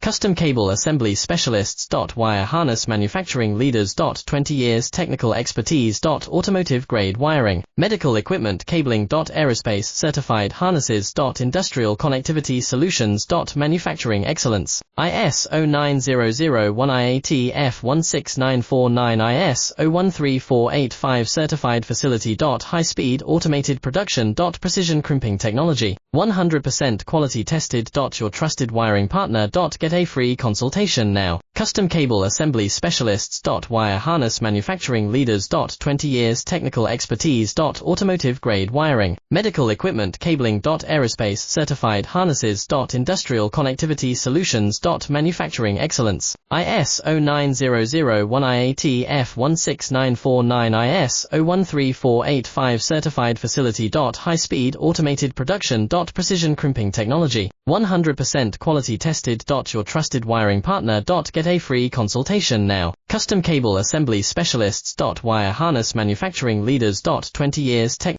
Custom Cable Assembly Specialists. Wire Harness Manufacturing Leaders. 20 years Technical Expertise. Automotive Grade Wiring, Medical Equipment Cabling. Aerospace Certified Harnesses. Industrial Connectivity Solutions. Manufacturing Excellence, ISO 9001 IATF 16949 ISO 13485 Certified Facility. High Speed Automated Production. Precision Crimping Technology, 100% Quality Tested. Your trusted wiring partner. Get a free consultation now. Custom Cable Assembly Specialists. Wire Harness Manufacturing Leaders. 20 years Technical Expertise. Automotive Grade Wiring, Medical Equipment Cabling. Aerospace Certified Harnesses. Industrial Connectivity Solutions. Manufacturing Excellence, ISO 9001 IATF 16949 ISO 13485 Certified Facility. High Speed Automated Production. Precision Crimping Technology, 100% Quality Tested. Your trusted wiring partner. Get a free consultation now. Custom Cable Assembly Specialists. Wire Harness Manufacturing Leaders. 20 years Tech